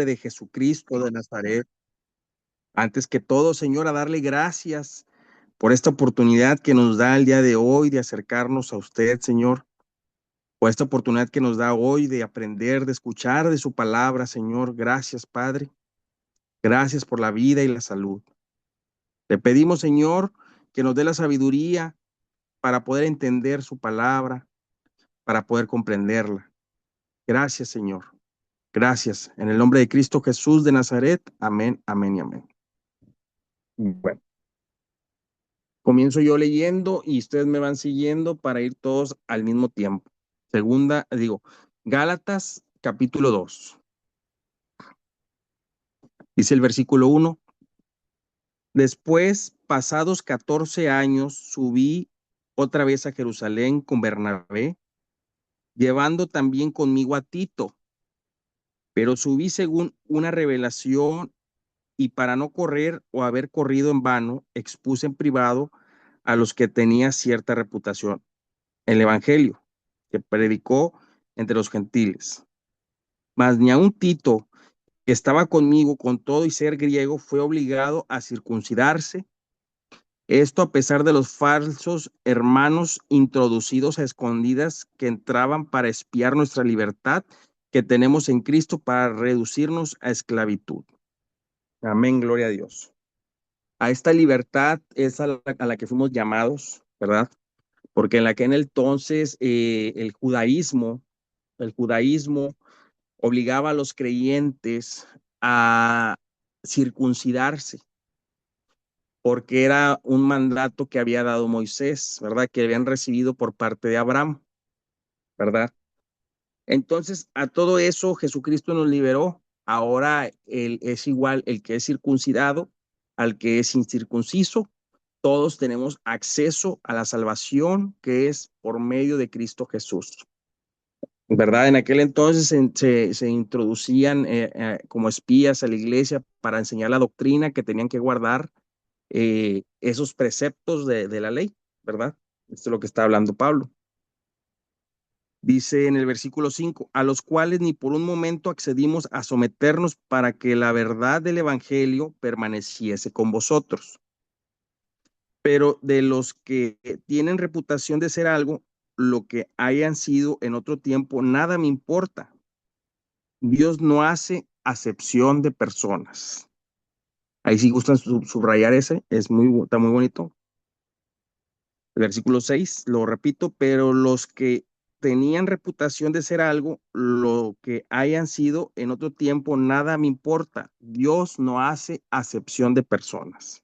de Jesucristo de Nazaret. Antes que todo, Señor, a darle gracias por esta oportunidad que nos da el día de hoy de acercarnos a usted, Señor, por esta oportunidad que nos da hoy de aprender, de escuchar de su palabra, Señor. Gracias, Padre. Gracias por la vida y la salud. Le pedimos, Señor, que nos dé la sabiduría para poder entender su palabra, para poder comprenderla. Gracias, Señor. Gracias. En el nombre de Cristo Jesús de Nazaret. Amén, amén y amén. Bueno. Comienzo yo leyendo y ustedes me van siguiendo para ir todos al mismo tiempo. Gálatas capítulo 2. Dice el versículo 1. Después, pasados 14 años, subí otra vez a Jerusalén con Bernabé, llevando también conmigo a Tito, pero subí según una revelación y para no correr o haber corrido en vano, expuse en privado a los que tenía cierta reputación el evangelio que predicó entre los gentiles. Mas ni aun Tito, que estaba conmigo con todo y ser griego, fue obligado a circuncidarse. Esto a pesar de los falsos hermanos introducidos a escondidas que entraban para espiar nuestra libertad que tenemos en Cristo para reducirnos a esclavitud. Amén, gloria a Dios. A esta libertad es a la que fuimos llamados, ¿verdad? Porque en la que en el entonces el judaísmo obligaba a los creyentes a circuncidarse, porque era un mandato que había dado Moisés, ¿verdad? Que habían recibido por parte de Abraham, ¿verdad? Entonces, a todo eso Jesucristo nos liberó. Ahora él es igual el que es circuncidado al que es incircunciso. Todos tenemos acceso a la salvación que es por medio de Cristo Jesús. ¿Verdad? En aquel entonces se introducían como espías a la iglesia para enseñar la doctrina que tenían que guardar esos preceptos de la ley, ¿verdad? Esto es lo que está hablando Pablo. Dice en el versículo 5, a los cuales ni por un momento accedimos a someternos para que la verdad del evangelio permaneciese con vosotros. Pero de los que tienen reputación de ser algo, lo que hayan sido en otro tiempo, nada me importa. Dios no hace acepción de personas. Ahí sí gustan subrayar ese, está muy bonito. El versículo 6, lo repito, pero los que tenían reputación de ser algo, lo que hayan sido en otro tiempo, nada me importa. Dios no hace acepción de personas.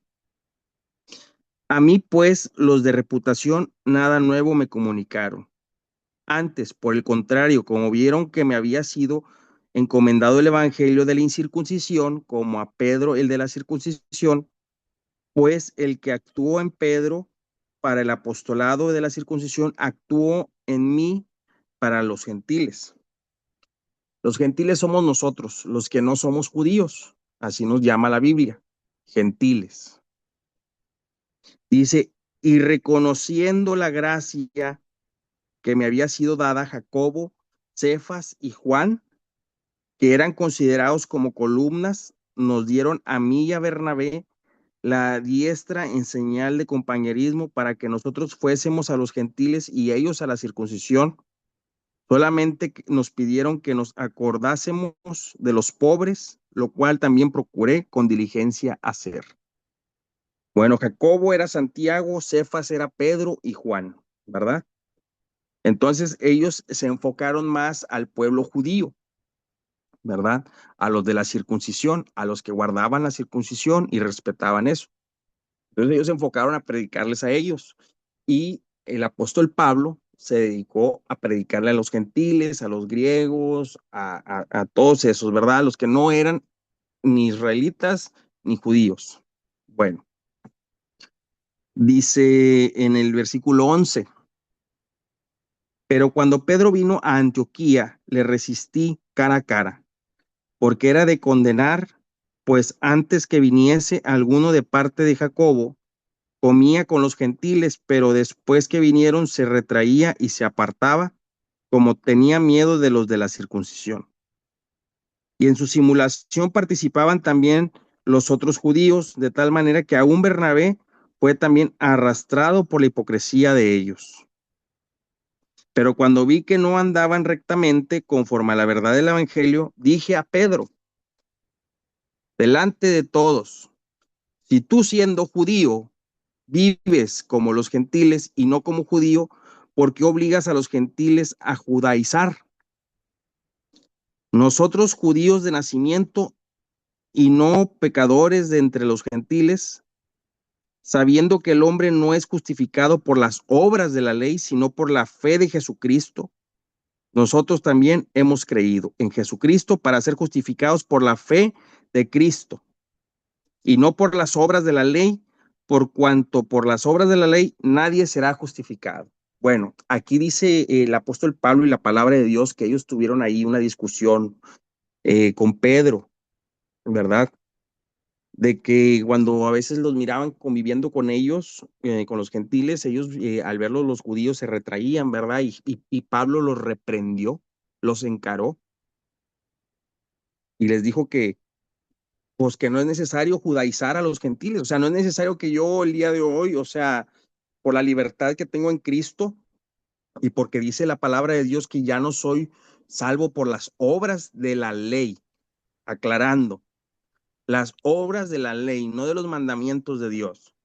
A mí, pues, los de reputación, nada nuevo me comunicaron. Antes, por el contrario, como vieron que me había sido encomendado el evangelio de la incircuncisión, como a Pedro el de la circuncisión, pues el que actuó en Pedro para el apostolado de la circuncisión, actuó en mí para los gentiles. Los gentiles somos nosotros, los que no somos judíos, así nos llama la Biblia, gentiles. Dice, y reconociendo la gracia que me había sido dada a Jacobo, Cefas y Juan, que eran considerados como columnas, nos dieron a mí y a Bernabé la diestra en señal de compañerismo para que nosotros fuésemos a los gentiles y ellos a la circuncisión. Solamente nos pidieron que nos acordásemos de los pobres, lo cual también procuré con diligencia hacer. Bueno, Jacobo era Santiago, Cefas era Pedro y Juan, ¿verdad? Entonces ellos se enfocaron más al pueblo judío, ¿verdad? A los de la circuncisión, a los que guardaban la circuncisión y respetaban eso. Entonces ellos se enfocaron a predicarles a ellos y el apóstol Pablo se dedicó a predicarle a los gentiles, a los griegos, a todos esos, ¿verdad? A los que no eran ni israelitas ni judíos. Bueno, dice en el versículo 11, pero cuando Pedro vino a Antioquía, le resistí cara a cara, porque era de condenar, pues antes que viniese alguno de parte de Jacobo, comía con los gentiles, pero después que vinieron se retraía y se apartaba, como tenía miedo de los de la circuncisión. Y en su simulación participaban también los otros judíos, de tal manera que aún Bernabé fue también arrastrado por la hipocresía de ellos. Pero cuando vi que no andaban rectamente conforme a la verdad del Evangelio, dije a Pedro, delante de todos, si tú siendo judío vives como los gentiles y no como judío, ¿por qué obligas a los gentiles a judaizar? Nosotros judíos de nacimiento y no pecadores de entre los gentiles, sabiendo que el hombre no es justificado por las obras de la ley, sino por la fe de Jesucristo. Nosotros también hemos creído en Jesucristo para ser justificados por la fe de Cristo y no por las obras de la ley, por cuanto por las obras de la ley nadie será justificado. Bueno, aquí dice el apóstol Pablo y la palabra de Dios que ellos tuvieron ahí una discusión con Pedro, ¿verdad? De que cuando a veces los miraban conviviendo con ellos, con los gentiles, ellos al verlos los judíos se retraían, ¿verdad? Y Pablo los reprendió, los encaró y les dijo que, pues que no es necesario judaizar a los gentiles, o sea, no es necesario que yo el día de hoy, o sea, por la libertad que tengo en Cristo y porque dice la palabra de Dios que ya no soy salvo por las obras de la ley, aclarando, las obras de la ley, no de los mandamientos de Dios,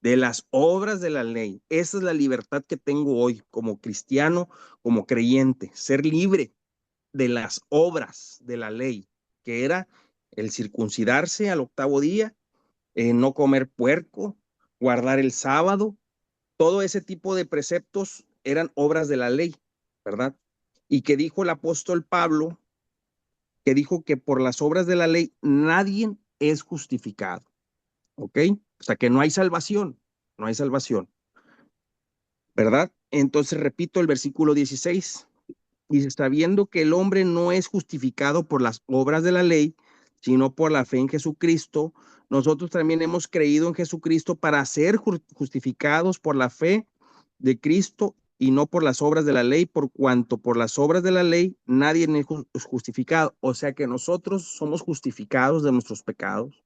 de las obras de la ley. Esa es la libertad que tengo hoy como cristiano, como creyente, ser libre de las obras de la ley, que era el circuncidarse al octavo día, no comer puerco, guardar el sábado, todo ese tipo de preceptos eran obras de la ley, ¿verdad? Y que dijo el apóstol Pablo, que dijo que por las obras de la ley nadie es justificado, ¿ok? O sea que no hay salvación, no hay salvación, ¿verdad? Entonces repito el versículo 16. Dice, sabiendo que el hombre no es justificado por las obras de la ley, sino por la fe en Jesucristo, nosotros también hemos creído en Jesucristo para ser justificados por la fe de Cristo y no por las obras de la ley, por cuanto por las obras de la ley nadie es justificado. O sea que nosotros somos justificados de nuestros pecados,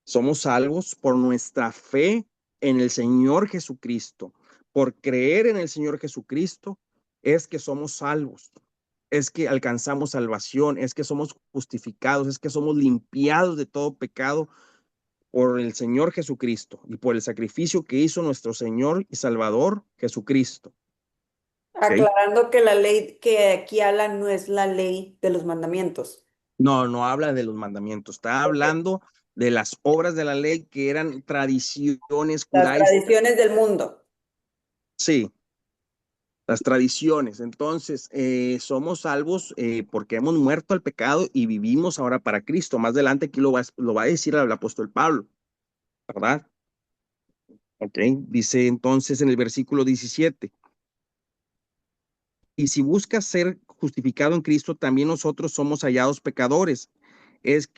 somos salvos por nuestra fe en el Señor Jesucristo. Por creer en el Señor Jesucristo es que somos salvos, es que alcanzamos salvación, es que somos justificados, es que somos limpiados de todo pecado por el Señor Jesucristo y por el sacrificio que hizo nuestro Señor y Salvador Jesucristo. ¿Okay? Aclarando que la ley que aquí habla no es la ley de los mandamientos. No, no habla de los mandamientos, está Ok. hablando de las obras de la ley que eran tradiciones Las judaicas. tradiciones del mundo. Sí, las tradiciones. Entonces, somos salvos porque hemos muerto al pecado y vivimos ahora para Cristo. Más adelante aquí lo va a decir el apóstol Pablo, ¿verdad? Ok, dice entonces en el versículo 17, y si buscas ser justificado en Cristo, también nosotros somos hallados pecadores. Es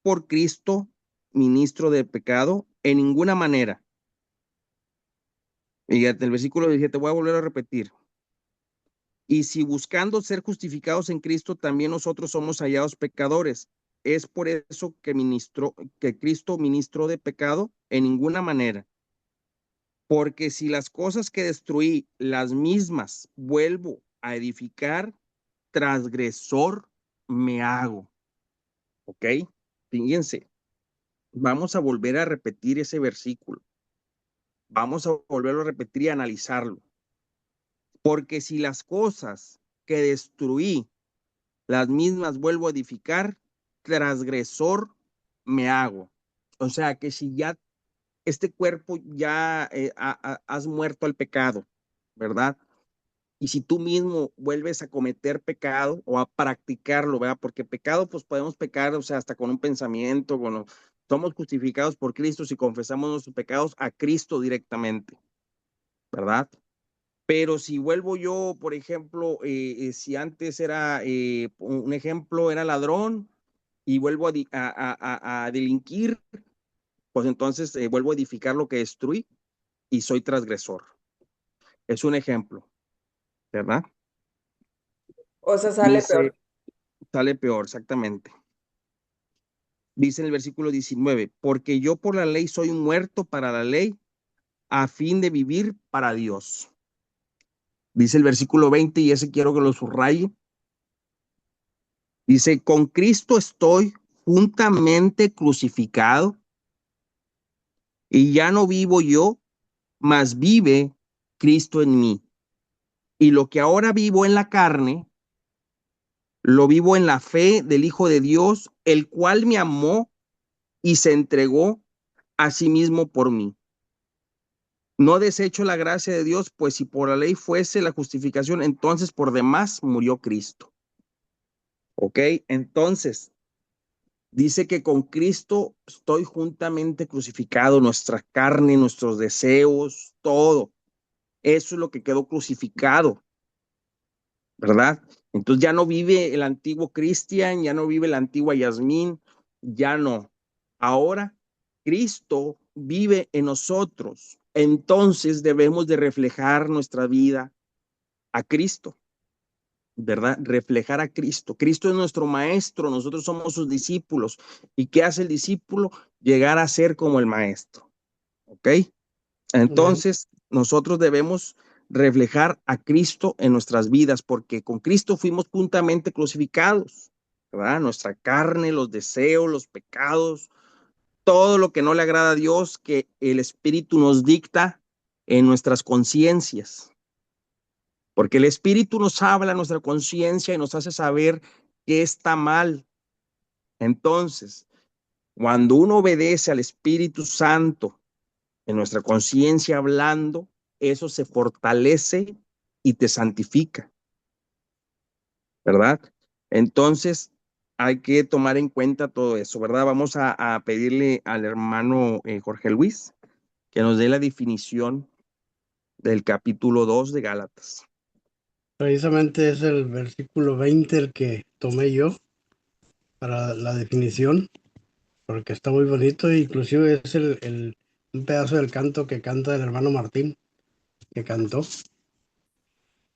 por Cristo ministro de pecado en ninguna manera. Y el versículo 17, voy a volver a repetir. Y si buscando ser justificados en Cristo, también nosotros somos hallados pecadores. Es por eso que Cristo ministró de pecado en ninguna manera. Porque si las cosas que destruí, las mismas, vuelvo a edificar, transgresor me hago. ¿Ok? Fíjense, vamos a volver a repetir ese versículo. Vamos a volverlo a repetir y analizarlo. Porque si las cosas que destruí, las mismas vuelvo a edificar, transgresor me hago. O sea que si ya este cuerpo ya has muerto al pecado, ¿verdad? Y si tú mismo vuelves a cometer pecado o a practicarlo, ¿verdad? Porque pecado, pues podemos pecar, o sea, hasta con un pensamiento, somos justificados por Cristo si confesamos nuestros pecados a Cristo directamente, ¿verdad? Pero si vuelvo yo, por ejemplo, si antes era, un ejemplo, era ladrón y vuelvo a delinquir, pues entonces vuelvo a edificar lo que destruí y soy transgresor. Es un ejemplo, ¿verdad? O sea, sale Dice, peor. sale peor, exactamente. Dice en el versículo 19, porque yo por la ley soy muerto para la ley a fin de vivir para Dios. Dice el versículo 20 y ese quiero que lo subraye. Dice, con Cristo estoy juntamente crucificado y ya no vivo yo, mas vive Cristo en mí. Y lo que ahora vivo en la carne, lo vivo en la fe del Hijo de Dios, el cual me amó y se entregó a sí mismo por mí. No desecho la gracia de Dios, pues si por la ley fuese la justificación, entonces por demás murió Cristo. ¿Ok? Entonces, dice que con Cristo estoy juntamente crucificado, nuestra carne, nuestros deseos, todo. Eso es lo que quedó crucificado, ¿verdad? Entonces ya no vive el antiguo Cristian, ya no vive la antigua Yasmín, ya no. Ahora Cristo vive en nosotros. Entonces debemos de reflejar nuestra vida a Cristo, ¿verdad? Reflejar a Cristo. Cristo es nuestro maestro, nosotros somos sus discípulos. ¿Y qué hace el discípulo? Llegar a ser como el maestro, ¿ok? Amén. Entonces, nosotros debemos reflejar a Cristo en nuestras vidas, porque con Cristo fuimos juntamente crucificados, ¿verdad? Nuestra carne, los deseos, los pecados, todo lo que no le agrada a Dios, que el Espíritu nos dicta en nuestras conciencias, porque el Espíritu nos habla a nuestra conciencia y nos hace saber qué está mal. Entonces, cuando uno obedece al Espíritu Santo, en nuestra conciencia hablando, eso se fortalece y te santifica, ¿verdad? Entonces, hay que tomar en cuenta todo eso, ¿verdad? Vamos a pedirle al hermano Jorge Luis que nos dé la definición del capítulo 2 de Gálatas. Precisamente es el versículo 20 el que tomé yo para la definición, porque está muy bonito, e inclusive es un pedazo del canto que canta el hermano Martín, que cantó.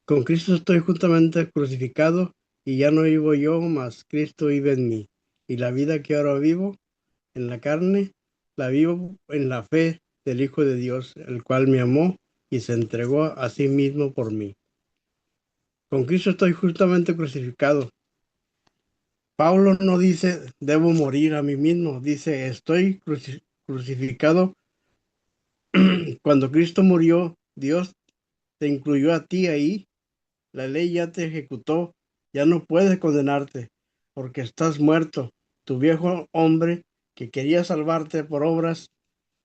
Con Cristo estoy juntamente crucificado y ya no vivo yo, mas Cristo vive en mí. Y la vida que ahora vivo en la carne, la vivo en la fe del Hijo de Dios, el cual me amó y se entregó a sí mismo por mí. Con Cristo estoy justamente crucificado. Pablo no dice, debo morir a mí mismo, dice, estoy crucificado. Cuando Cristo murió, Dios te incluyó a ti ahí, la ley ya te ejecutó, ya no puedes condenarte, porque estás muerto. Tu viejo hombre que quería salvarte por obras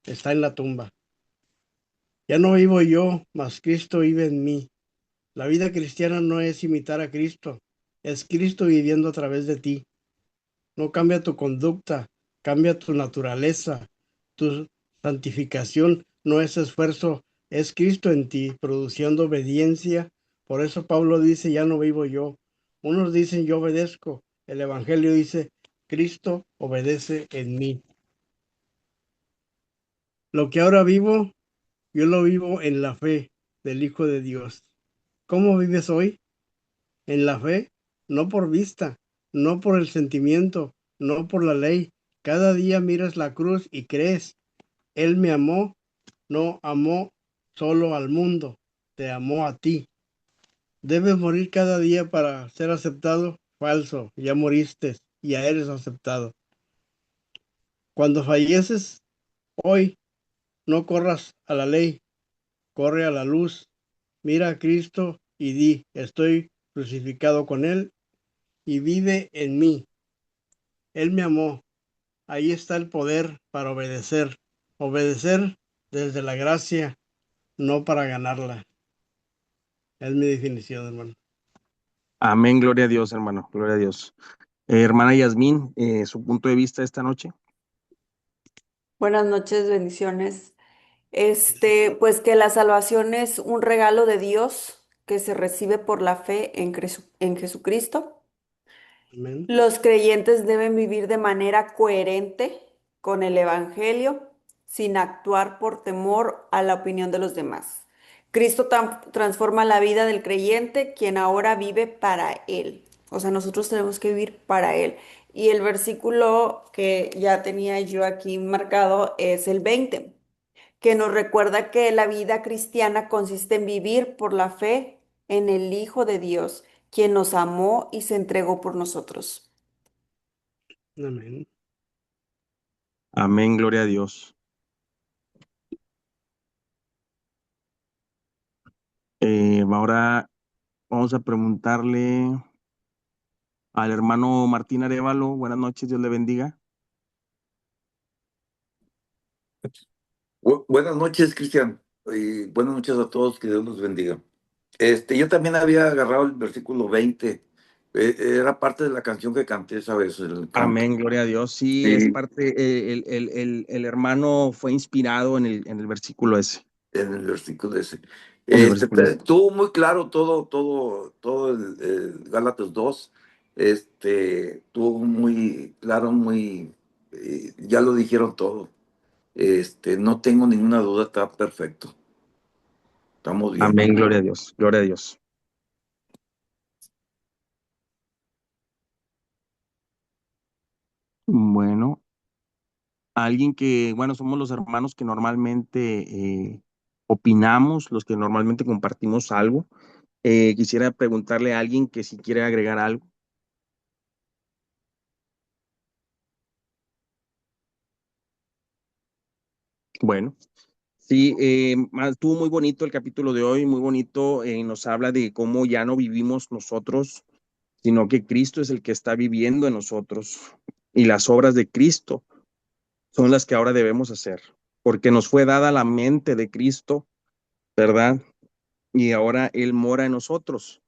está en la tumba. Ya no vivo yo, mas Cristo vive en mí. La vida cristiana no es imitar a Cristo, es Cristo viviendo a través de ti. No cambia tu conducta, cambia tu naturaleza. Tu santificación no es esfuerzo, es Cristo en ti, produciendo obediencia. Por eso Pablo dice, ya no vivo yo. Unos dicen, yo obedezco. El Evangelio dice, Cristo obedece en mí. Lo que ahora vivo, yo lo vivo en la fe del Hijo de Dios. ¿Cómo vives hoy? En la fe, no por vista, no por el sentimiento, no por la ley. Cada día miras la cruz y crees. Él me amó, no amó solo al mundo, te amó a ti. Debes morir cada día para ser aceptado. Falso, ya moriste, ya eres aceptado. Cuando falleces, hoy no corras a la ley, corre a la luz. Mira a Cristo y di, estoy crucificado con Él y vive en mí. Él me amó. Ahí está el poder para obedecer. Obedecer desde la gracia, no para ganarla. Es mi definición, hermano. Amén, gloria a Dios, hermano, gloria a Dios. Hermana Yasmín, su punto de vista esta noche. Buenas noches, bendiciones. Pues que la salvación es un regalo de Dios que se recibe por la fe en Jesucristo. Amén. Los creyentes deben vivir de manera coherente con el Evangelio, sin actuar por temor a la opinión de los demás. Cristo transforma la vida del creyente, quien ahora vive para Él. O sea, nosotros tenemos que vivir para Él. Y el versículo que ya tenía yo aquí marcado es el 20, que nos recuerda que la vida cristiana consiste en vivir por la fe en el Hijo de Dios, quien nos amó y se entregó por nosotros. Amén. Amén, gloria a Dios. Ahora vamos a preguntarle al hermano Martín Arevalo. Buenas noches, Dios le bendiga. Buenas noches, Cristian, y buenas noches a todos, que Dios los bendiga. Yo también había agarrado el versículo 20. Era parte de la canción que canté esa vez, el canto. Amén, gloria a Dios. Sí, es Sí, parte, el hermano fue inspirado en el versículo ese. en el versículo ese. En el versículo ese. Estuvo muy claro todo el Gálatas 2. Estuvo muy claro, ya lo dijeron todo. No tengo ninguna duda, está perfecto. Estamos bien. Amén, gloria a Dios, gloria a Dios. Bueno, alguien que, bueno, somos los hermanos que normalmente opinamos, los que normalmente compartimos algo. Quisiera preguntarle a alguien que si quiere agregar algo. Bueno, sí, estuvo muy bonito el capítulo de hoy, muy bonito. Nos habla de cómo ya no vivimos nosotros, sino que Cristo es el que está viviendo en nosotros. Y las obras de Cristo son las que ahora debemos hacer, porque nos fue dada la mente de Cristo, ¿verdad? Y ahora Él mora en nosotros.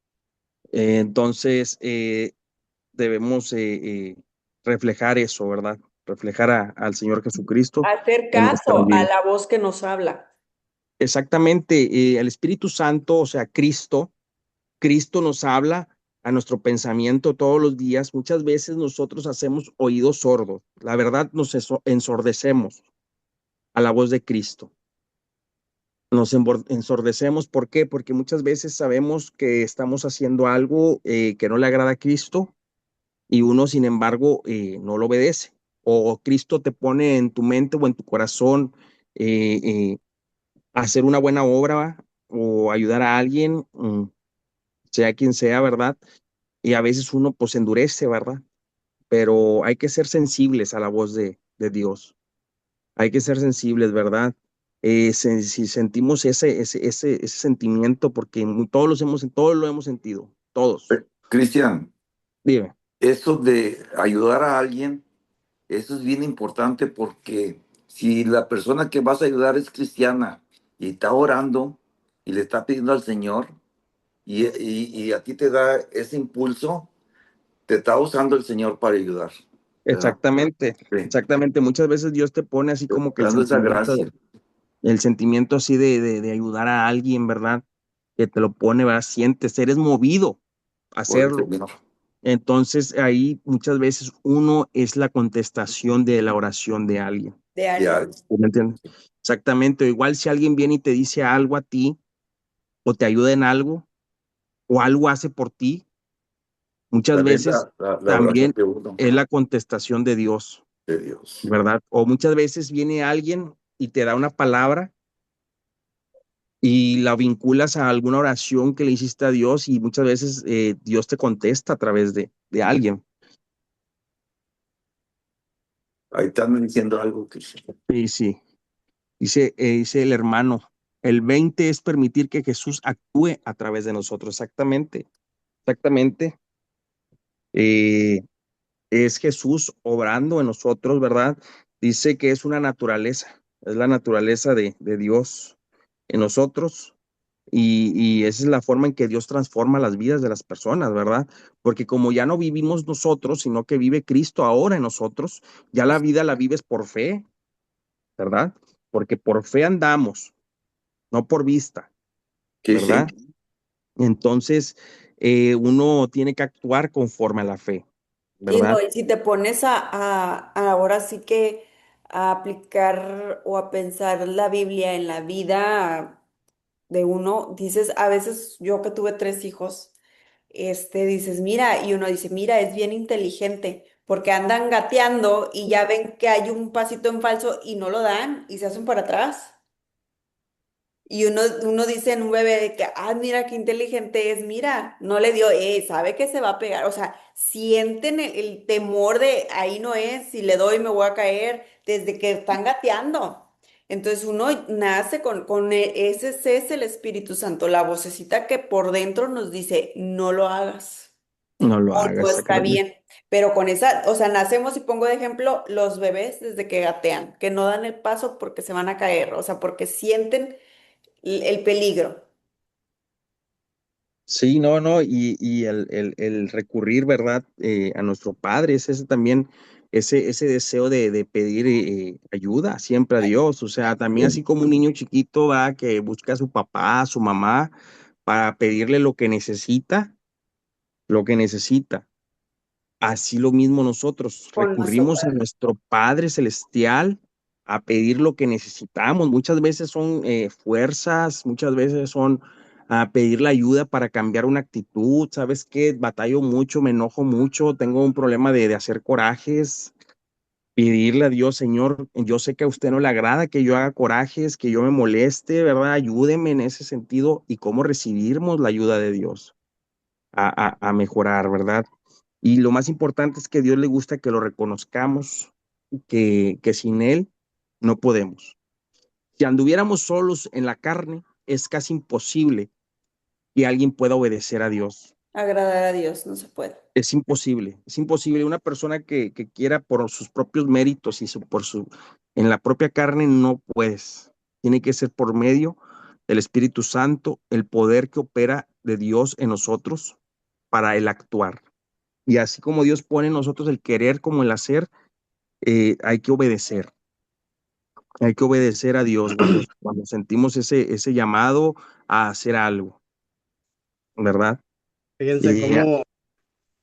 Entonces, debemos reflejar eso, ¿verdad? Reflejar al Señor Jesucristo Hacer en nuestras caso a vidas. la voz que nos habla. Exactamente, el Espíritu Santo, o sea, Cristo nos habla a nuestro pensamiento todos los días. Muchas veces nosotros hacemos oídos sordos. La verdad, nos ensordecemos a la voz de Cristo. Nos ensordecemos. ¿Por qué? Porque muchas veces sabemos que estamos haciendo algo que no le agrada a Cristo y uno, sin embargo, no lo obedece. O Cristo te pone en tu mente o en tu corazón eh, eh, hacer una buena obra o ayudar a alguien, sea quien sea, ¿verdad? Y a veces uno pues endurece, ¿verdad? Pero hay que ser sensibles a la voz de Dios. Hay que ser sensibles, ¿verdad? Si sentimos ese sentimiento, porque todos lo hemos sentido, todos. Cristian, Dime, eso de ayudar a alguien, eso es bien importante porque si la persona que vas a ayudar es cristiana y está orando y le está pidiendo al Señor y a ti te da ese impulso, te está usando el Señor para ayudar, ¿verdad? exactamente, Sí, exactamente. Muchas veces Dios te pone así como que dando esa gracia. el sentimiento así de ayudar a alguien, ¿verdad? Que te lo pone, ¿verdad? Sientes, eres movido a Por el hacerlo. Señor. Entonces ahí muchas veces uno es la contestación de la oración de alguien. De Ya, alguien. ¿Sí me entiendes? Exactamente. O igual si alguien viene y te dice algo a ti o te ayuda en algo o algo hace por ti, muchas también veces la oración también de uno, es la contestación de Dios, de Dios. ¿verdad? O muchas veces viene alguien y te da una palabra y la vinculas a alguna oración que le hiciste a Dios y muchas veces Dios te contesta a través de alguien. Ahí están diciendo algo, Cristian. Y sí, dice el hermano, el 20 es permitir que Jesús actúe a través de nosotros. Exactamente, exactamente. Eh, es Jesús obrando en nosotros, ¿verdad? Dice que es una naturaleza, es la naturaleza de Dios en nosotros y esa es la forma en que Dios transforma las vidas de las personas, ¿verdad? Porque como ya no vivimos nosotros, sino que vive Cristo ahora en nosotros, ya la vida la vives por fe, ¿verdad? Porque por fe andamos, no por vista, Sí, ¿verdad? sí. Entonces, uno tiene que actuar conforme a la fe, Y no, ¿verdad? y si te pones ahora sí que a aplicar o a pensar la Biblia en la vida de uno, dices, a veces yo que tuve tres hijos, dices, mira, y uno dice, mira, es bien inteligente, porque andan gateando y ya ven que hay un pasito en falso y no lo dan y se hacen para atrás. Y uno dice en un bebé de que, ah, mira qué inteligente es, mira, no le dio, sabe que se va a pegar, o sea, sienten el temor de ahí no es, si le doy me voy a caer, desde que están gateando. Entonces uno nace ese es el Espíritu Santo, la vocecita que por dentro nos dice, no lo hagas No lo o haga no está exactamente. bien. Pero con esa, o sea, nacemos y pongo de ejemplo los bebés desde que gatean, que no dan el paso porque se van a caer, o sea, porque sienten el peligro. Sí, no, no, y el recurrir, ¿verdad? A nuestro Padre, es ese también, ese deseo de pedir ayuda siempre a Dios. O sea, también así como un niño chiquito va que busca a su papá, a su mamá, para pedirle lo que necesita. Así lo mismo nosotros Con recurrimos a nosotras. nuestro Padre Celestial a pedir lo que necesitamos. Muchas veces son fuerzas, muchas veces son a pedir la ayuda para cambiar una actitud. ¿Sabes qué? Batallo mucho, me enojo mucho, tengo un problema de hacer corajes. Pedirle a Dios, Señor, yo sé que a usted no le agrada que yo haga corajes, que yo me moleste, ¿verdad? Ayúdeme en ese sentido y cómo recibimos la ayuda de Dios a mejorar, ¿verdad? Y lo más importante es que a Dios le gusta que lo reconozcamos, que sin Él no podemos. Si anduviéramos solos en la carne, es casi imposible que alguien pueda obedecer a Dios. Agradar a Dios no se puede. Es imposible, es imposible. Una persona que quiera por sus propios méritos y en la propia carne no puedes. Tiene que ser por medio del Espíritu Santo, el poder que opera de Dios en nosotros para el actuar. Y así como Dios pone en nosotros el querer como el hacer, hay que obedecer. Hay que obedecer a Dios cuando sentimos ese llamado a hacer algo, ¿verdad? Fíjense Eh, cómo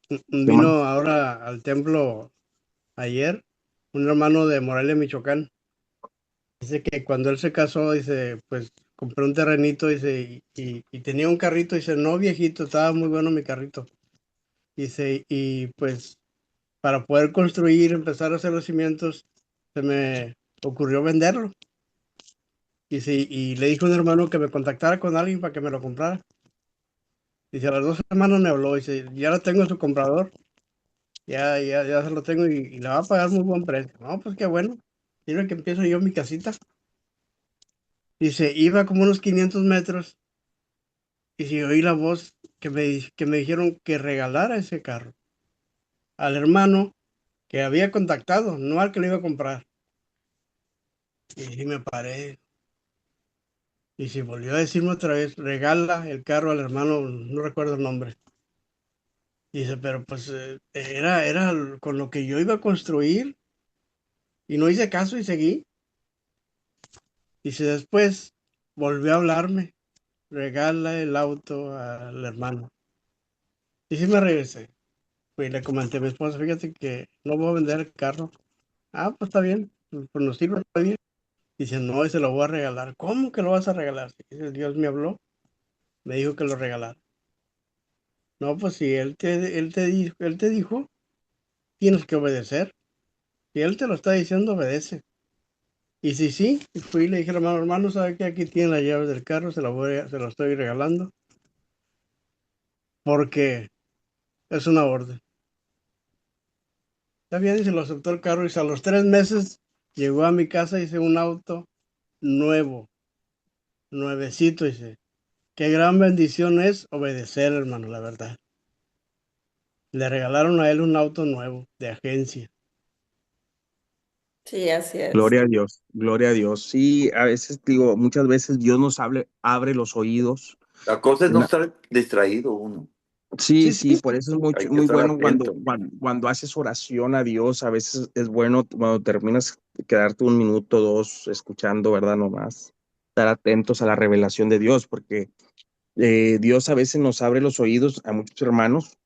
¿Qué más? vino ahora al templo ayer un hermano de Morelia, Michoacán. Dice que cuando él se casó, dice, pues compré un terrenito, dice, y tenía un carrito, dice, no viejito, estaba muy bueno mi carrito. Dice, y pues para poder construir, empezar a hacer los cimientos, se me ocurrió venderlo. Dice, y le dijo a un hermano que me contactara con alguien para que me lo comprara. Dice, a las 2 semanas me habló, dice, ya lo tengo su comprador, ya se lo tengo y le va a pagar muy buen precio. No, pues qué bueno. Mira que empiezo yo mi casita. Dice, iba como unos 500 metros y si oí la voz que me dijeron que regalara ese carro al hermano que había contactado, no al que lo iba a comprar. Y sí me paré. Y si volvió a decirme otra vez, regala el carro al hermano, no recuerdo el nombre. Dice, pero pues era con lo que yo iba a construir y no hice caso y seguí. Dice, después volvió a hablarme, regala el auto al hermano. Y sí me regresé. Pues le comenté a mi esposa, fíjate que no voy a vender el carro. Ah, pues está bien, pues nos sirve, está bien. Dice, no, ese lo voy a regalar. ¿Cómo que lo vas a regalar? Dice, Dios me habló, me dijo que lo regalara. No, pues si él te dijo, tienes que obedecer. Si él te lo está diciendo, obedece. Y si sí, fui y le dije, hermano, ¿sabe qué? Aquí tiene la llave del carro, se lo estoy regalando, porque es una orden. Está bien, y se lo aceptó el carro, y a los 3 meses llegó a mi casa y hice un auto nuevo, nuevecito, dice. Qué gran bendición es obedecer, hermano, la verdad. Le regalaron a él un auto nuevo, de agencia. Sí, así es. Gloria a Dios, gloria a Dios. Sí, a veces digo, muchas veces Dios nos abre los oídos. La cosa es no Una- estar distraído uno. Sí, Sí, sí, sí, por eso es Hay que muy estar bueno atento. cuando haces oración a Dios. A veces es bueno cuando terminas quedarte un minuto, dos, escuchando, ¿verdad? Nomás estar atentos a la revelación de Dios, porque Dios a veces nos abre los oídos a muchos hermanos.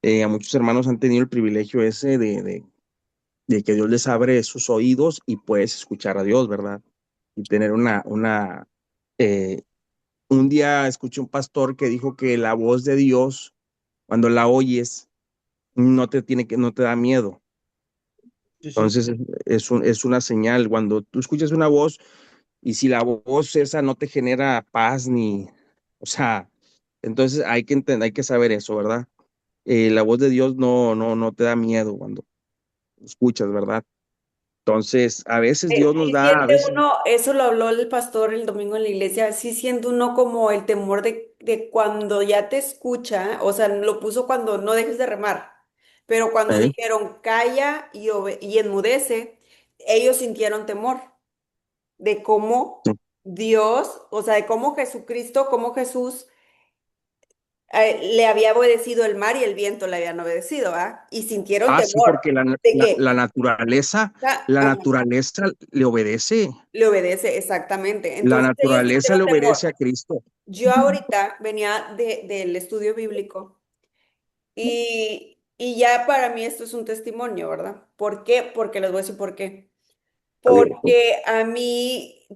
A muchos hermanos han tenido el privilegio ese de que Dios les abre sus oídos y puedes escuchar a Dios, ¿verdad? Y tener eh, un día escuché un pastor que dijo que la voz de Dios, cuando la oyes, no te da miedo, Sí, sí. Entonces es una señal. Cuando tú escuchas una voz y si la voz esa no te genera paz ni, o sea, entonces hay que entender, hay que saber eso, ¿verdad? La voz de Dios no te da miedo cuando escuchas, ¿verdad? Entonces, a veces Dios nos Sí da, a siente veces, uno, eso lo habló el pastor el domingo en la iglesia, sí siente uno como el temor de cuando ya te escucha, o sea, lo puso cuando no dejes de remar, pero cuando ¿eh? dijeron calla y enmudece, ellos sintieron temor de cómo Dios, o sea, de cómo Jesucristo, cómo Jesús le había obedecido el mar y el viento le habían obedecido, ¿ah? Y sintieron Ah, sí, temor porque de que la ajá, naturaleza le obedece, le obedece exactamente. la Entonces ellos naturaleza le sintieron obedece a temor. Cristo. Yo ahorita venía del estudio bíblico y ya para mí esto es un testimonio, ¿verdad? ¿Por qué? Porque les voy a decir por qué. A ver, pues, Porque a mí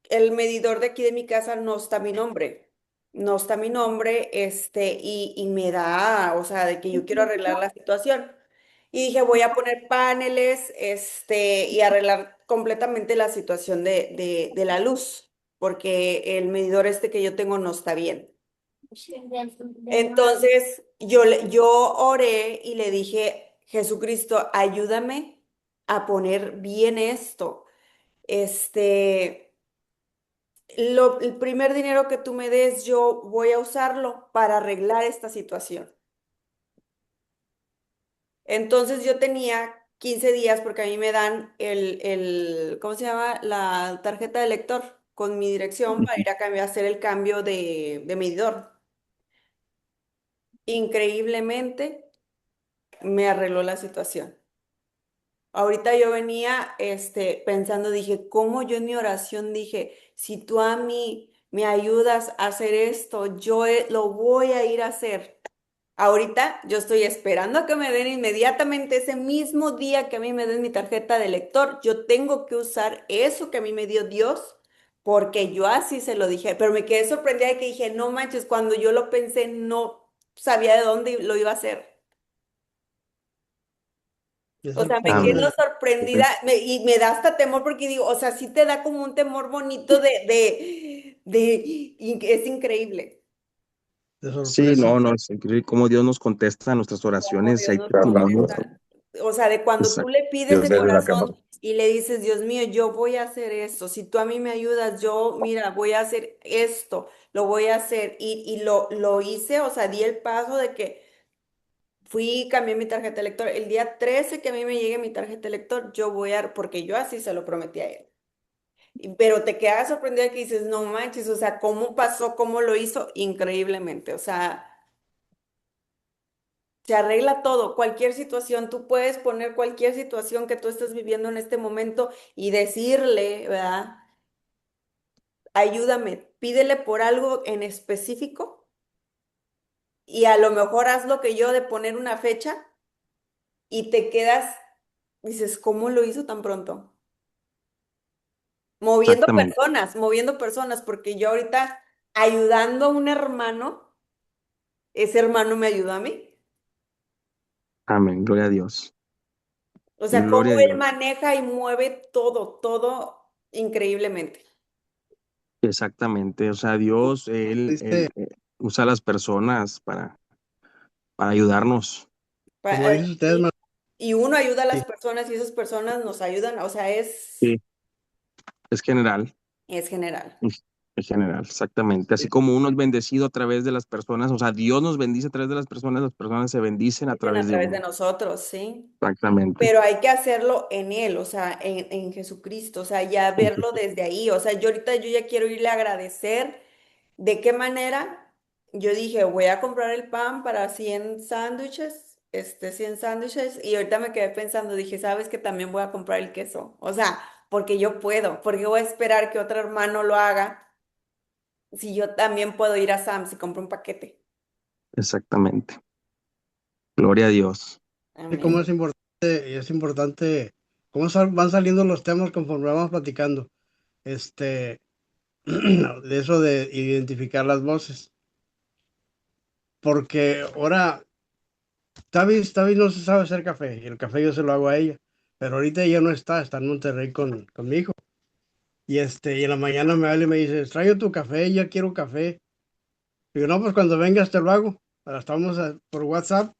el medidor de aquí de mi casa no está mi nombre. No está mi nombre, y me da, o sea, de que yo quiero arreglar la situación. Y dije, voy a poner paneles, y arreglar completamente la situación de la luz, porque el medidor que yo tengo no está bien. Entonces, yo oré y le dije, Jesucristo, ayúdame a poner bien esto. Este, el primer dinero que tú me des, yo voy a usarlo para arreglar esta situación. Entonces yo tenía 15 días porque a mí me dan ¿cómo se llama? La tarjeta de lector con mi dirección para ir a cambiar, hacer el cambio de medidor. Increíblemente me arregló la situación. Ahorita yo venía, pensando, dije, ¿cómo yo en mi oración dije, si tú a mí me ayudas a hacer esto, yo lo voy a ir a hacer? Ahorita yo estoy esperando a que me den inmediatamente ese mismo día que a mí me den mi tarjeta de lector. Yo tengo que usar eso que a mí me dio Dios porque yo así se lo dije. Pero me quedé sorprendida de que dije, no manches, cuando yo lo pensé no sabía de dónde lo iba a hacer. O sea, me quedo amén. Exactamente. sorprendida y me da hasta temor porque digo, o sea, sí te da como un temor bonito es increíble De Sí, sorpresa. no, es increíble cómo Dios nos contesta nuestras cómo oraciones, Dios hay nos testimonios. contesta. O sea, de cuando tú Exacto. le pides de corazón y le dices, Dios mío, yo voy a hacer esto, si tú a mí me ayudas, yo, mira, voy a hacer esto, lo voy a hacer y lo hice, o sea, di el paso de que fui y cambié mi tarjeta de lector. El día 13 que a mí me llegue mi tarjeta de lector, yo voy a, porque yo así se lo prometí a él. Pero te quedas sorprendida que dices, no manches, o sea, ¿cómo pasó? ¿Cómo lo hizo? Increíblemente, o sea, se arregla todo, cualquier situación, tú puedes poner cualquier situación que tú estés viviendo en este momento y decirle, ¿verdad? Ayúdame, pídele por algo en específico y a lo mejor haz lo que yo de poner una fecha y te quedas, dices, ¿cómo lo hizo tan pronto? Exactamente. Moviendo personas, porque yo ahorita ayudando a un hermano, ese hermano me ayudó a mí. Amén. Gloria a Dios. O sea, cómo Gloria a él Dios. maneja y mueve todo, todo increíblemente. Exactamente. O sea, Dios, Dice, usa a las personas para ayudarnos. como Pa- eh, dice usted, Y, hermano, y uno ayuda a las sí, personas y esas personas nos ayudan. O sea, Sí, es general. es general. Es general, exactamente. Así como uno es bendecido a través de las personas, o sea, Dios nos bendice a través de las personas se bendicen a Dicen a través de través de uno. nosotros, ¿sí? Exactamente. Pero hay que hacerlo en Él, o sea, en Jesucristo, o sea, ya verlo desde ahí. O sea, yo ahorita yo ya quiero irle a agradecer. ¿De qué manera? Yo dije, voy a comprar el pan para 100 sándwiches, 100 sándwiches, y ahorita me quedé pensando, dije, ¿sabes que también voy a comprar el queso? O sea, porque yo puedo, porque voy a esperar que otro hermano lo haga, si yo también puedo ir a Sam's y compro un paquete. Exactamente. Gloria a Dios. sí, cómo Amén. es importante, cómo van saliendo los temas conforme vamos platicando. Este, de eso de identificar las voces. Porque ahora, Tavis no se sabe hacer café, y el café yo se lo hago a ella. pero ahorita ella no está en Monterrey con mi hijo. Y y en la mañana me habla y me dice, traigo tu café, ya quiero café. Digo, no, pues cuando vengas te lo hago. Ahora estamos por WhatsApp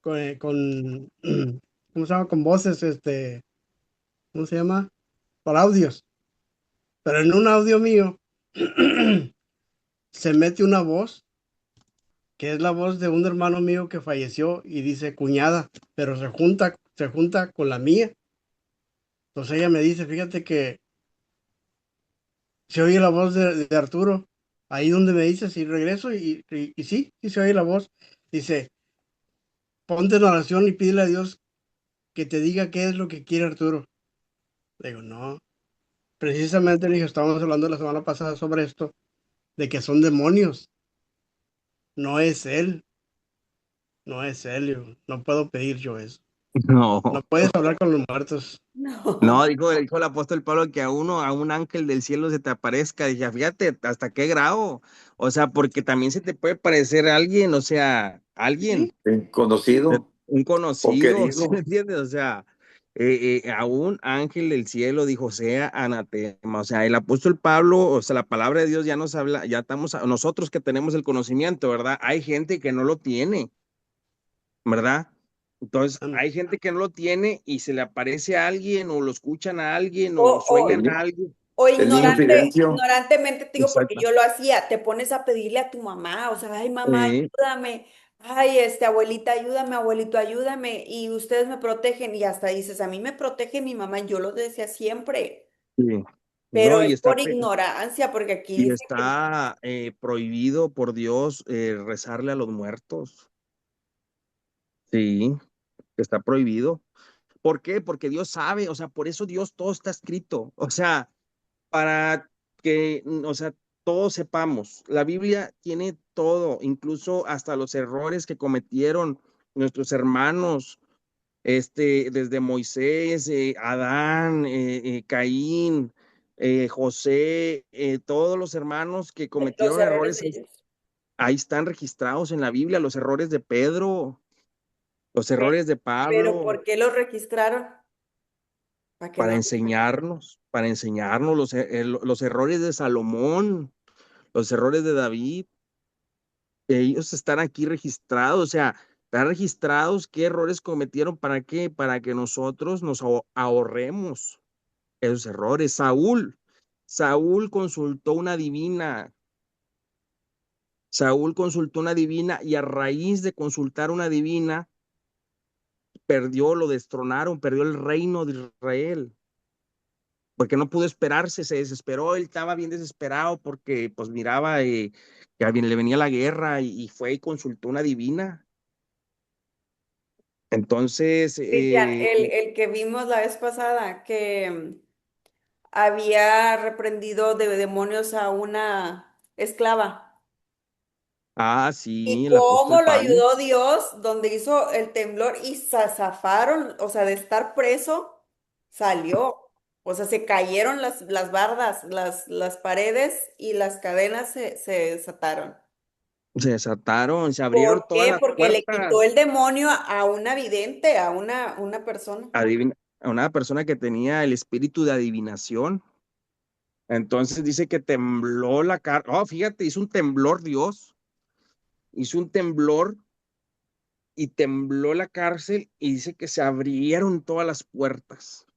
¿cómo se llama? Con voces, ¿cómo se llama? Por audios. Pero en un audio mío se mete una voz, que es la voz de un hermano mío que falleció y dice cuñada, pero se junta con la mía. Entonces ella me dice, fíjate que se oye la voz de Arturo, ahí donde me dices y regreso y sí se oye la voz. Dice, ponte en oración y pídele a Dios que te diga qué es lo que quiere Arturo. Le digo, no, precisamente le dije, estábamos hablando la semana pasada sobre esto, de que son demonios, no es él, no es él, digo, no puedo pedir yo eso. No, No puedes hablar con los muertos. no, No. dijo el apóstol Pablo que a un ángel del cielo se te aparezca. Dije, fíjate, ¿hasta qué grado? O sea, porque también se te puede parecer alguien, o sea, alguien, Sí, Conocido un o conocido, ¿sí me querido. entiendes? O sea, a un ángel del cielo dijo, sea anatema. O sea, el apóstol Pablo, o sea, la palabra de Dios ya nos habla, ya estamos, nosotros que tenemos el conocimiento, ¿verdad? Hay gente que no lo tiene, ¿verdad? Entonces, Ah, hay gente que no lo tiene y se le aparece a alguien o lo escuchan a alguien O, o o, sueñan El, a alguien. o el niño Fidencio. ignorantemente te digo, porque Exacto. yo lo hacía, te pones a pedirle a tu mamá, o sea, ay, mamá, Sí, ayúdame, ay, abuelita, ayúdame, abuelito, ayúdame, y ustedes me protegen, y hasta dices, a mí me protege mi mamá, yo lo decía siempre, sí. pero No, es por ignorancia, porque aquí y dice que está prohibido por Dios rezarle a los muertos. Sí, está prohibido. ¿Por qué? Porque Dios sabe, o sea, por eso Dios todo está escrito. O sea, para que, o sea, todos sepamos, la Biblia tiene todo, incluso hasta los errores que cometieron nuestros hermanos, desde Moisés, Adán, Caín, José, todos los hermanos que los cometieron errores errores, de ellos. ahí están registrados en la Biblia, los errores de Pedro, los Pe- errores de Pero Pablo, ¿por qué los registraron? Para que no. para enseñarnos los errores de Salomón, los errores de David, ellos están aquí registrados, o sea, están registrados qué errores cometieron, ¿para qué? Para que nosotros nos ahorremos esos errores. Saúl consultó una divina, Saúl consultó una divina y a raíz de consultar una divina, lo destronaron, perdió el reino de Israel, porque no pudo esperarse, se desesperó, él estaba bien desesperado porque pues miraba que a bien le venía la guerra y fue y consultó una divina. Entonces, Cristian, el que vimos la vez pasada, que había reprendido de demonios a una esclava. Y sí, el cómo apóstol lo Pablo, ayudó Dios, donde hizo el temblor y se zafaron, o sea, de estar preso, salió. O sea, se cayeron las bardas, las paredes y las cadenas se desataron. se desataron, se abrieron ¿Por todas qué? las Porque le quitó puertas el demonio a una vidente, a una persona. a una persona que tenía el espíritu de adivinación. Entonces dice que tembló la cara. Oh, fíjate, hizo un temblor Dios, hizo un temblor y tembló la cárcel y dice que se abrieron todas las puertas.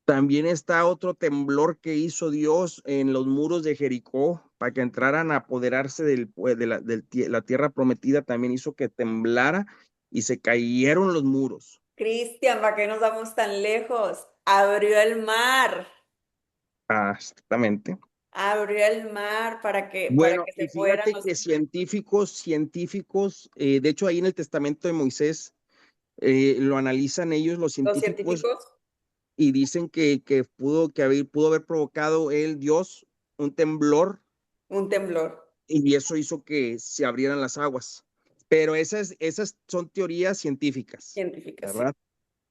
También está otro temblor que hizo Dios en los muros de Jericó para que entraran a apoderarse la tierra prometida. También hizo que temblara y se cayeron los muros. Cristian, ¿para qué nos vamos tan lejos? Abrió el mar, Ah, exactamente. abrió el mar para Bueno, que y se fueran fíjate que científicos, de hecho ahí en el testamento de Moisés, lo analizan ellos, los los científicos, científicos. y dicen pudo haber provocado el Dios un temblor Un temblor. y eso hizo que se abrieran las aguas. Pero esas son teorías científicas, Científica, sí. ¿verdad?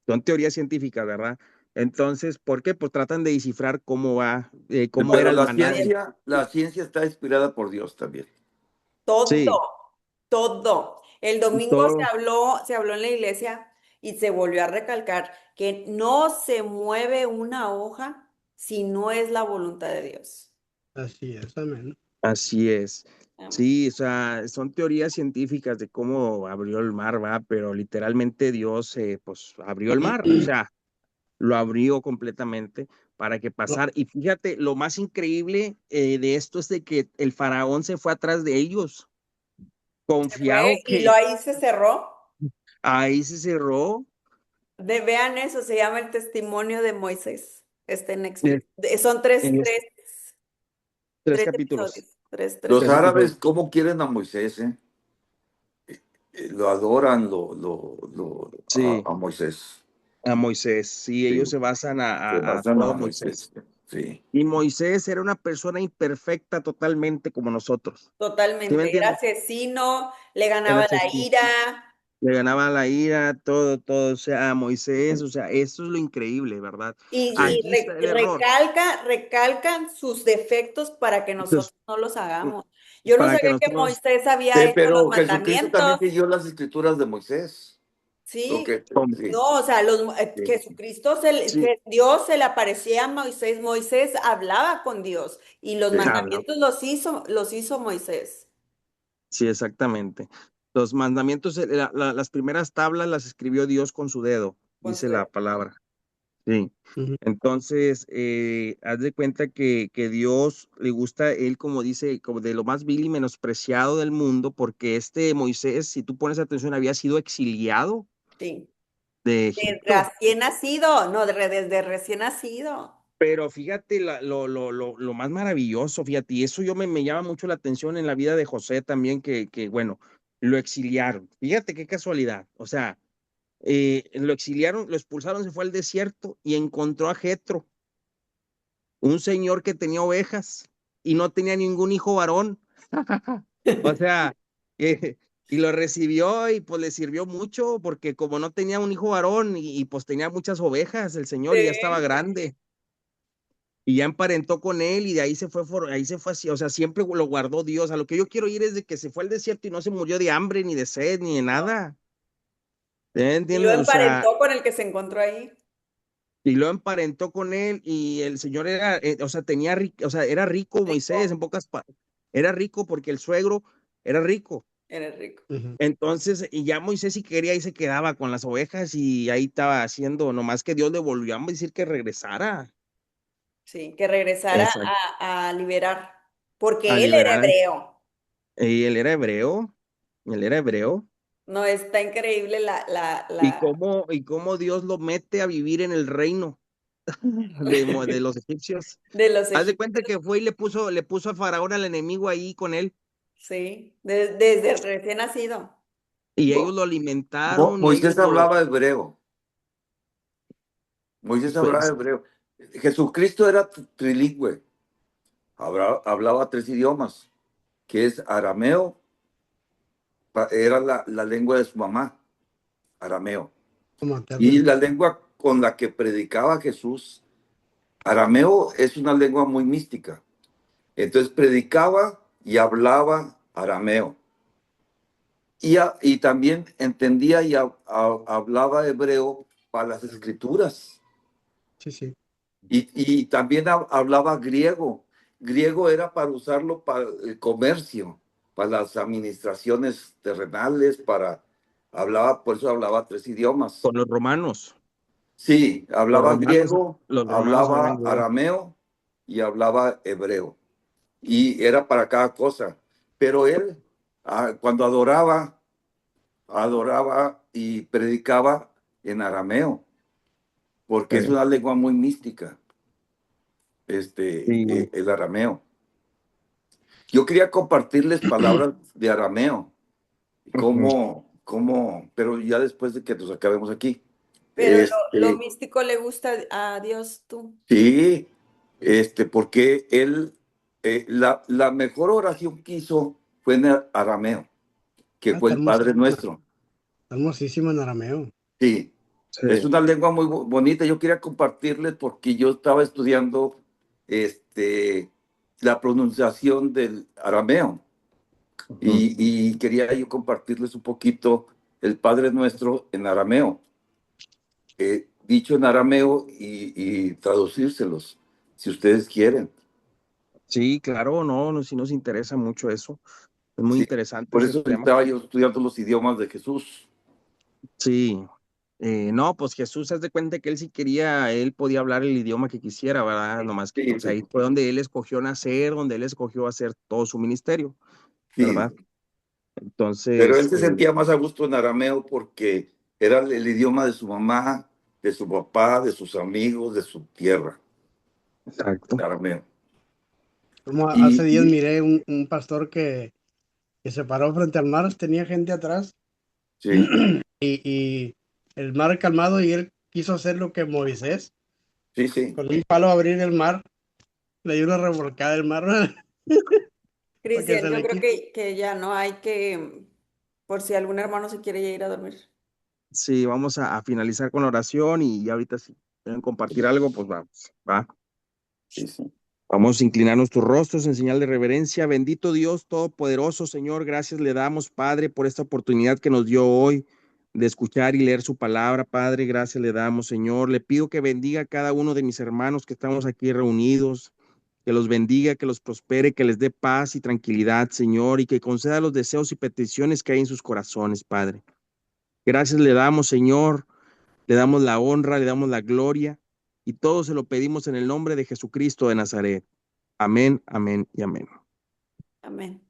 Son teorías científicas, ¿verdad? Entonces, ¿por qué? Pues tratan de descifrar cómo era Pero el maná. la ciencia está inspirada por Dios también. Todo, Sí, todo. El domingo todo. se habló en la iglesia Y se volvió a recalcar que no se mueve una hoja si no es la voluntad de Dios. Así es, amén. Así es. Amén. Sí, o sea, son teorías científicas de cómo abrió el mar, va, pero literalmente Dios, pues, abrió el mar, o sea, lo abrió completamente para que No, pasara. Y fíjate, lo más increíble de esto es de que el faraón se fue atrás de ellos, Se fue confiado y lo que ahí se cerró. ahí se cerró. Vean eso, se llama el testimonio de Moisés. Está en eh, Netflix. Son tres, En tres, tres tres capítulos, episodios. Tres Los tres episodios. árabes, ¿cómo quieren a Moisés? Lo adoran Sí, a Moisés. a Moisés. Sí, ellos Sí, se basan se a basan todo a Moisés. Moisés. Sí. Y Moisés era una persona imperfecta totalmente como nosotros. ¿Sí me Totalmente. Era entiendes? asesino, le Era ganaba la asesino. ira. Le ganaba la ira, todo, todo. O sea, a Moisés, o sea, eso es lo increíble, ¿verdad? Sí. Aquí está el error. Recalcan sus defectos para que Entonces, nosotros no los hagamos. Yo no para que sabía que nosotros, Moisés había hecho los Pero Jesucristo también mandamientos. siguió las escrituras de Moisés. Lo Sí, que, sí, no, o sea, sí. Jesucristo, sí, que Dios se le aparecía a Moisés, Moisés hablaba con Dios y los Sí. habla. mandamientos los hizo Moisés. Sí, exactamente. Los mandamientos, las primeras tablas las escribió Dios con su dedo, Con dice su la palabra. Sí. ujú, Entonces, haz de cuenta que Dios le gusta, él como dice, como de lo más vil y menospreciado del mundo, porque este Moisés, si tú pones atención, había sido exiliado sí. de De Egipto. recién nacido, no, desde recién nacido. Pero fíjate lo más maravilloso, fíjate, y eso me llama mucho la atención en la vida de José también, bueno, lo exiliaron. Fíjate qué casualidad. O sea, lo exiliaron, lo expulsaron, se fue al desierto y encontró a Jetro, un señor que tenía ovejas y no tenía ningún hijo varón. O sea, y lo recibió y pues le sirvió mucho porque como no tenía un hijo varón y pues tenía muchas ovejas, el señor y ya estaba Sí. grande y ya emparentó con él y de ahí ahí se fue así, o sea, siempre lo guardó Dios. A lo que yo quiero ir es de que se fue al desierto y no se murió de hambre, ni de sed, ni de nada. ¿Sí? Y lo ¿Entiendes? O sea, emparentó con el que se encontró ahí. y lo emparentó con él y el señor era, o sea, o sea, era rico Moisés, Rico, en era rico porque el suegro era rico. eres rico. ujú. Entonces, y ya Moisés si quería ahí se quedaba con las ovejas y ahí estaba haciendo, nomás que Dios le volvió a decir que regresara. Sí, que regresara Exacto. a liberar, A porque él era liberar. hebreo. Y él era hebreo. No, está increíble Y cómo Dios lo mete a vivir en el reino de los egipcios. de los Haz de cuenta egipcios. que fue y le puso a Faraón al enemigo ahí con él. Sí, desde recién nacido. Y ellos Mo- lo alimentaron y ellos Moisés lo, hablaba hebreo. Moisés hablaba pues, hebreo. Jesucristo era trilingüe. Hablaba tres idiomas, que es arameo, era la lengua de su mamá, arameo. Y Materna. la lengua con la que predicaba Jesús, arameo es una lengua muy mística. Entonces predicaba y hablaba arameo. Y también entendía y hablaba hebreo para las escrituras. Sí, sí. Y también hablaba griego. Griego era para usarlo para el comercio, para las administraciones terrenales, por eso hablaba tres idiomas. con los romanos. Sí, hablaba griego, Los romanos hablan hablaba griego. arameo y hablaba hebreo. Y era para cada cosa. Pero él, cuando adoraba y predicaba en arameo, porque es Sí, una lengua muy mística, sí. el arameo. Yo quería compartirles palabras de arameo, Ujú. pero ya después de que nos acabemos aquí. Pero lo Este, místico le gusta a Dios, tú. sí, porque la mejor oración que hizo fue en arameo, que fue Está el Padre hermosísima. Nuestro. Está hermosísima en arameo. Sí, Sí. es una lengua muy bonita. Yo quería compartirles porque yo estaba estudiando este, la pronunciación del arameo Ujú. y quería yo compartirles un poquito el Padre Nuestro en arameo. dicho en arameo y traducírselos, si ustedes quieren. Sí, claro, no, sí nos interesa mucho eso. Es muy Sí, interesante por ese eso tema. estaba yo estudiando los idiomas de Jesús. Sí. No, pues Jesús, haz de cuenta que él si quería, él podía hablar el idioma que quisiera, ¿verdad? Nomás que, Sí, pues ahí fue donde él escogió nacer, donde él escogió hacer todo su ministerio, sí. ¿verdad? Pero Entonces, él se sentía más a gusto en arameo porque era el idioma de su mamá, de su papá, de sus amigos, de su tierra, exacto. en arameo. Como hace Y, días y- miré un pastor que se paró frente al mar, tenía gente atrás sí, y el mar calmado y él quiso hacer lo que Moisés, sí, sí. con un palo abrir el mar, le dio una revolcada al mar para que Cristian, se yo le creo quite. que ya no hay que, por si algún hermano se quiere ya ir a dormir. Sí, vamos a finalizar con la oración y ya ahorita si quieren compartir algo, pues vamos, va. Sí, sí. Vamos a inclinar nuestros rostros en señal de reverencia. Bendito Dios Todopoderoso, Señor, gracias le damos, Padre, por esta oportunidad que nos dio hoy de escuchar y leer su palabra, Padre. Gracias le damos, Señor. Le pido que bendiga a cada uno de mis hermanos que estamos aquí reunidos, que los bendiga, que los prospere, que les dé paz y tranquilidad, Señor, y que conceda los deseos y peticiones que hay en sus corazones, Padre. Gracias le damos, Señor. Le damos la honra, le damos la gloria y todo se lo pedimos en el nombre de Jesucristo de Nazaret. Amén, amén y amén. Amén.